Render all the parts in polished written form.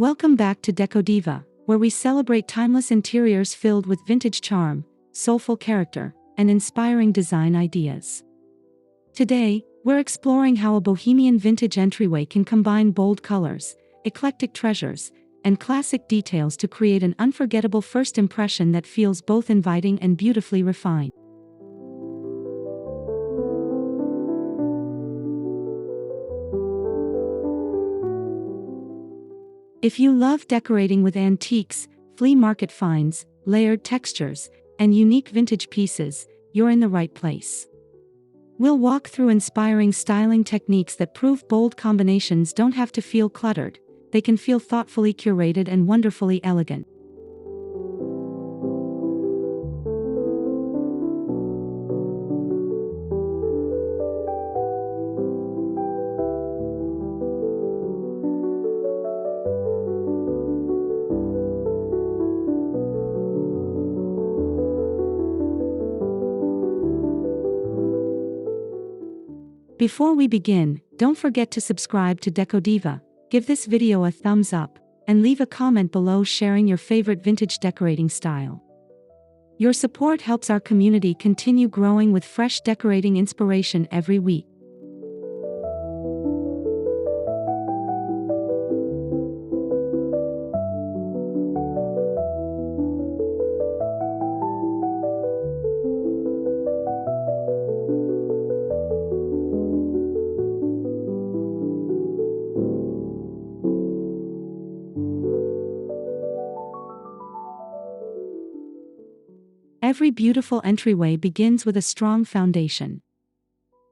Welcome back to Decodiva, where we celebrate timeless interiors filled with vintage charm, soulful character, and inspiring design ideas. Today, we're exploring how a Bohemian vintage entryway can combine bold colors, eclectic treasures, and classic details to create an unforgettable first impression that feels both inviting and beautifully refined. If you love decorating with antiques, flea market finds, layered textures, and unique vintage pieces, you're in the right place. We'll walk through inspiring styling techniques that prove bold combinations don't have to feel cluttered, they can feel thoughtfully curated and wonderfully elegant. Before we begin, don't forget to subscribe to Decodiva, give this video a thumbs up, and leave a comment below sharing your favorite vintage decorating style. Your support helps our community continue growing with fresh decorating inspiration every week. Every beautiful entryway begins with a strong foundation.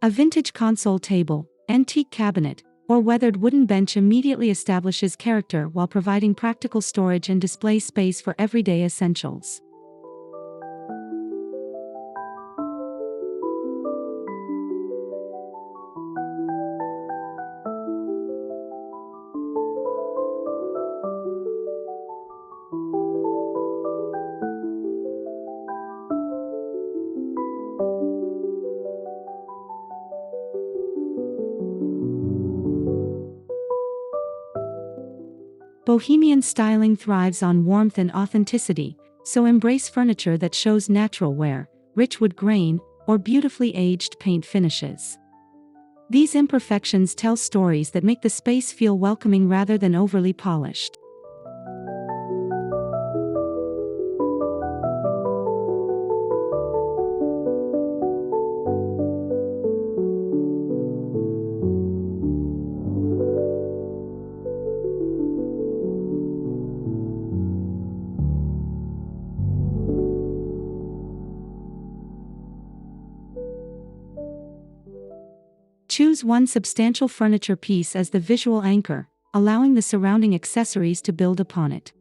A vintage console table, antique cabinet, or weathered wooden bench immediately establishes character while providing practical storage and display space for everyday essentials. Bohemian styling thrives on warmth and authenticity, so embrace furniture that shows natural wear, rich wood grain, or beautifully aged paint finishes. These imperfections tell stories that make the space feel welcoming rather than overly polished. Choose one substantial furniture piece as the visual anchor, allowing the surrounding accessories to build upon it.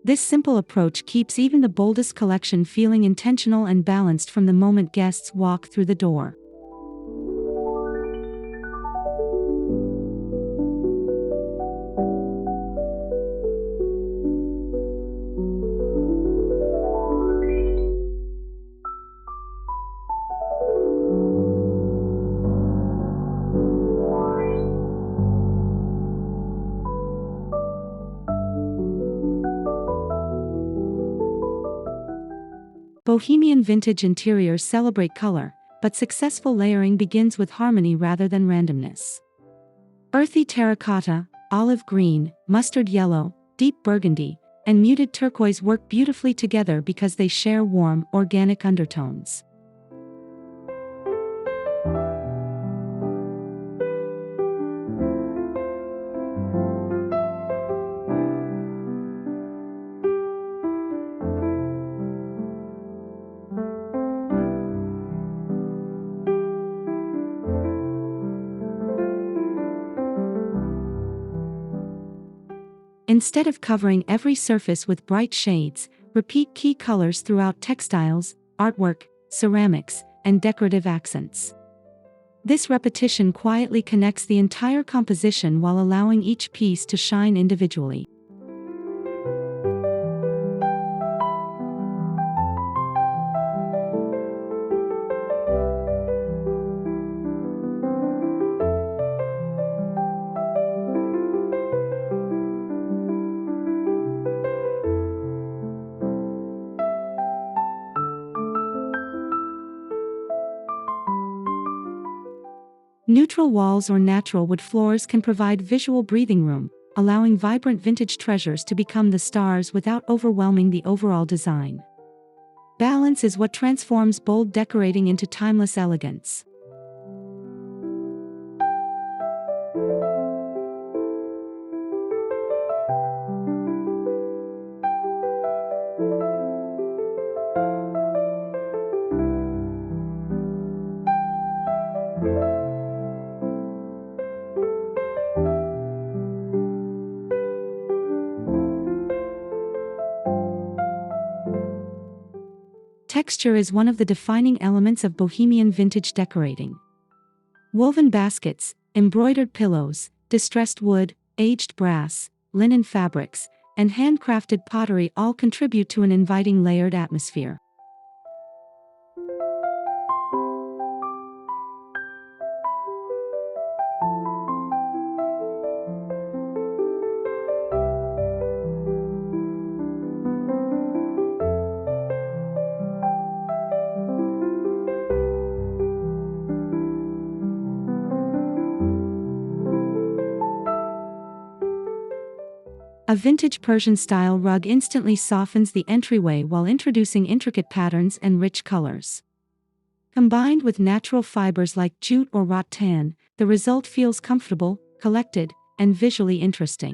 This simple approach keeps even the boldest collection feeling intentional and balanced from the moment guests walk through the door. Bohemian vintage interiors celebrate color, but successful layering begins with harmony rather than randomness. Earthy terracotta, olive green, mustard yellow, deep burgundy, and muted turquoise work beautifully together because they share warm, organic undertones. Instead of covering every surface with bright shades, repeat key colors throughout textiles, artwork, ceramics, and decorative accents. This repetition quietly connects the entire composition while allowing each piece to shine individually. Neutral walls or natural wood floors can provide visual breathing room, allowing vibrant vintage treasures to become the stars without overwhelming the overall design. Balance is what transforms bold decorating into timeless elegance. Texture is one of the defining elements of Bohemian vintage decorating. Woven baskets, embroidered pillows, distressed wood, aged brass, linen fabrics, and handcrafted pottery all contribute to an inviting layered atmosphere. A vintage Persian-style rug instantly softens the entryway while introducing intricate patterns and rich colors. Combined with natural fibers like jute or rattan, the result feels comfortable, collected, and visually interesting.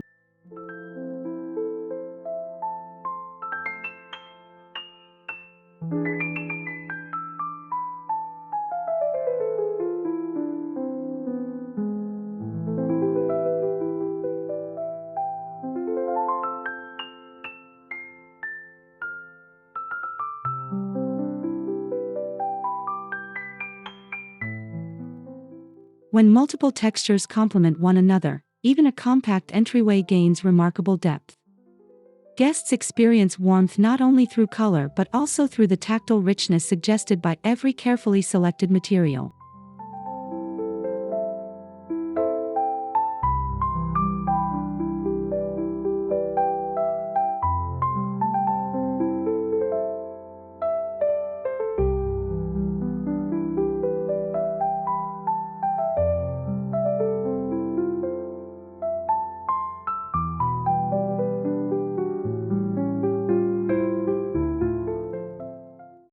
When multiple textures complement one another, even a compact entryway gains remarkable depth. Guests experience warmth not only through color but also through the tactile richness suggested by every carefully selected material.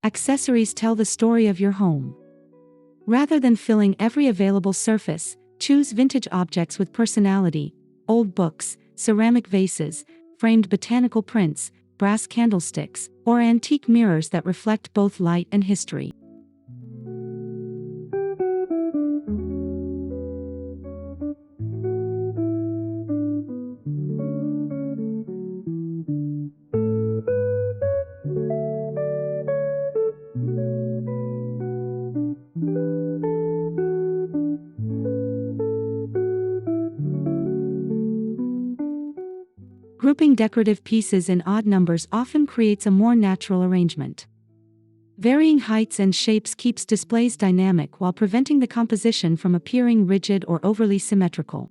Accessories tell the story of your home. Rather than filling every available surface, choose vintage objects with personality: old books, ceramic vases, framed botanical prints, brass candlesticks, or antique mirrors that reflect both light and history. Grouping decorative pieces in odd numbers often creates a more natural arrangement. Varying heights and shapes keeps displays dynamic while preventing the composition from appearing rigid or overly symmetrical.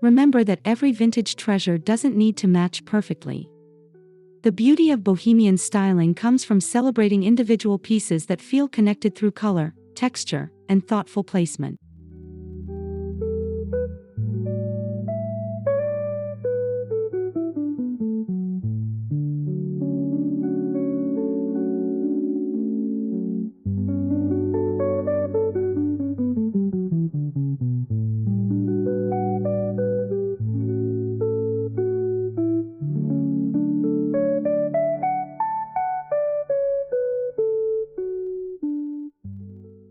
Remember that every vintage treasure doesn't need to match perfectly. The beauty of Bohemian styling comes from celebrating individual pieces that feel connected through color, texture, and thoughtful placement.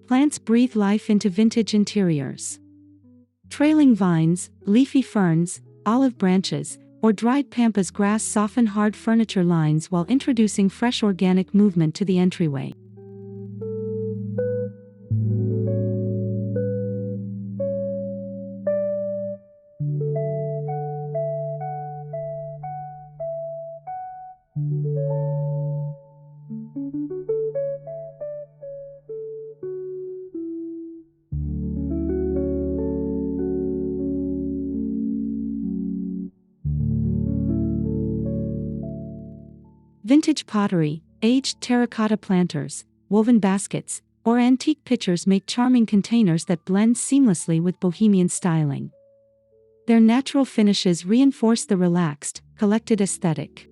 Plants breathe life into vintage interiors. Trailing vines, leafy ferns, olive branches, or dried pampas grass soften hard furniture lines while introducing fresh organic movement to the entryway. Vintage pottery, aged terracotta planters, woven baskets, or antique pitchers make charming containers that blend seamlessly with Bohemian styling. Their natural finishes reinforce the relaxed, collected aesthetic.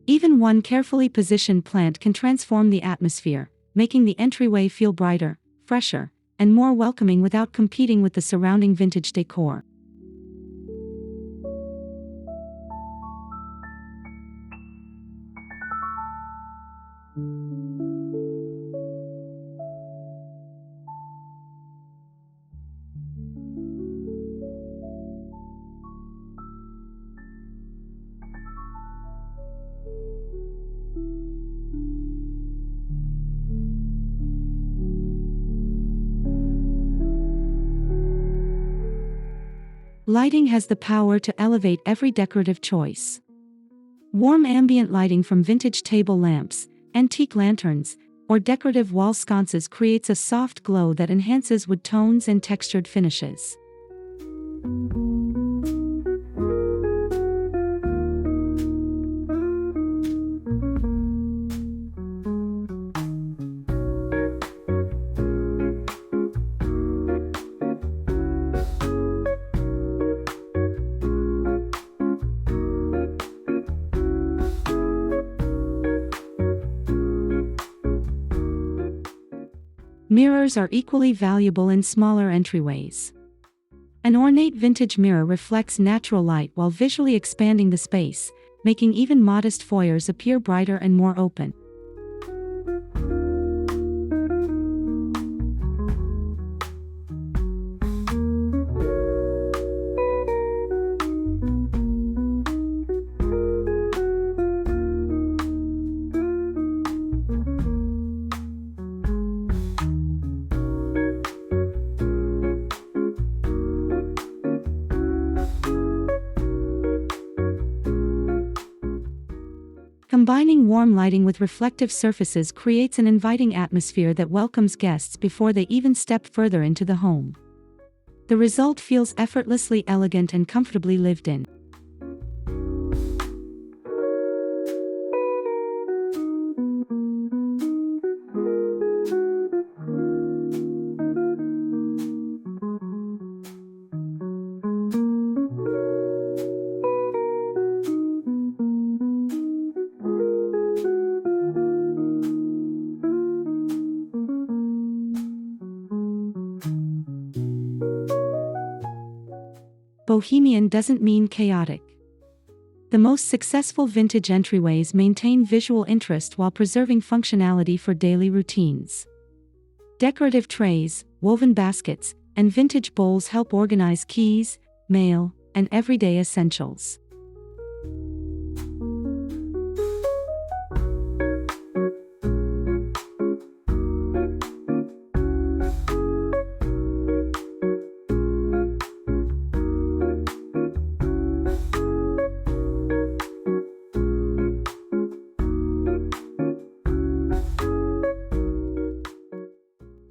Even one carefully positioned plant can transform the atmosphere, making the entryway feel brighter, fresher, and more welcoming without competing with the surrounding vintage decor. Lighting has the power to elevate every decorative choice. Warm ambient lighting from vintage table lamps, antique lanterns, or decorative wall sconces creates a soft glow that enhances wood tones and textured finishes. Mirrors are equally valuable in smaller entryways. An ornate vintage mirror reflects natural light while visually expanding the space, making even modest foyers appear brighter and more open. Combining warm lighting with reflective surfaces creates an inviting atmosphere that welcomes guests before they even step further into the home. The result feels effortlessly elegant and comfortably lived in. Bohemian doesn't mean chaotic. The most successful vintage entryways maintain visual interest while preserving functionality for daily routines. Decorative trays, woven baskets, and vintage bowls help organize keys, mail, and everyday essentials.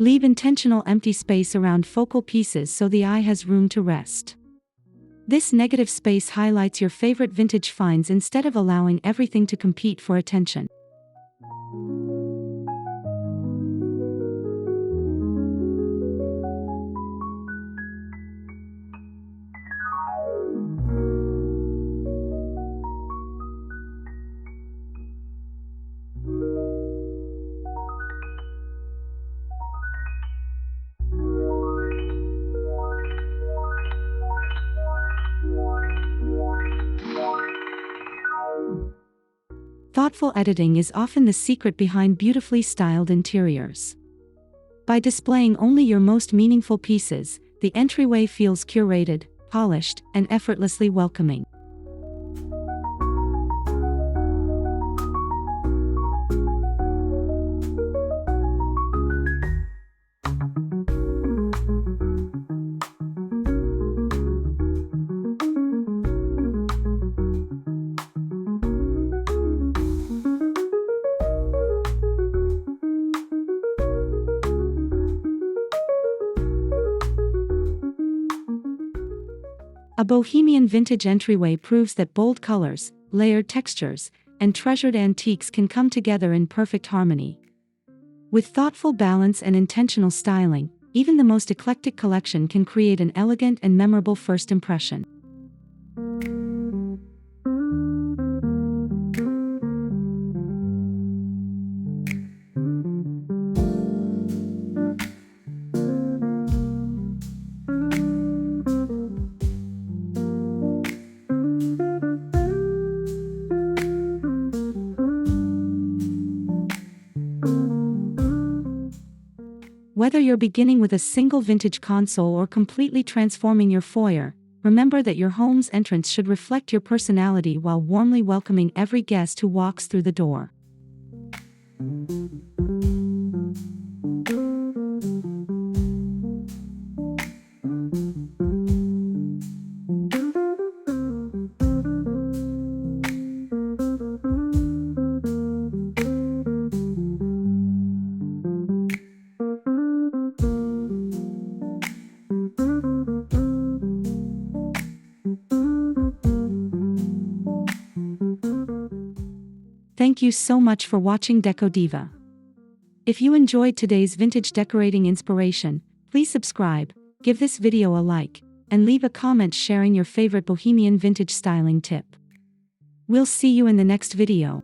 Leave intentional empty space around focal pieces so the eye has room to rest. This negative space highlights your favorite vintage finds instead of allowing everything to compete for attention. Thoughtful editing is often the secret behind beautifully styled interiors. By displaying only your most meaningful pieces, the entryway feels curated, polished, and effortlessly welcoming. A Bohemian vintage entryway proves that bold colors, layered textures, and treasured antiques can come together in perfect harmony. With thoughtful balance and intentional styling, even the most eclectic collection can create an elegant and memorable first impression. Whether you're beginning with a single vintage console or completely transforming your foyer, remember that your home's entrance should reflect your personality while warmly welcoming every guest who walks through the door. Thank you so much for watching Decodiva. If you enjoyed today's vintage decorating inspiration, please subscribe, give this video a like, and leave a comment sharing your favorite Bohemian vintage styling tip. We'll see you in the next video.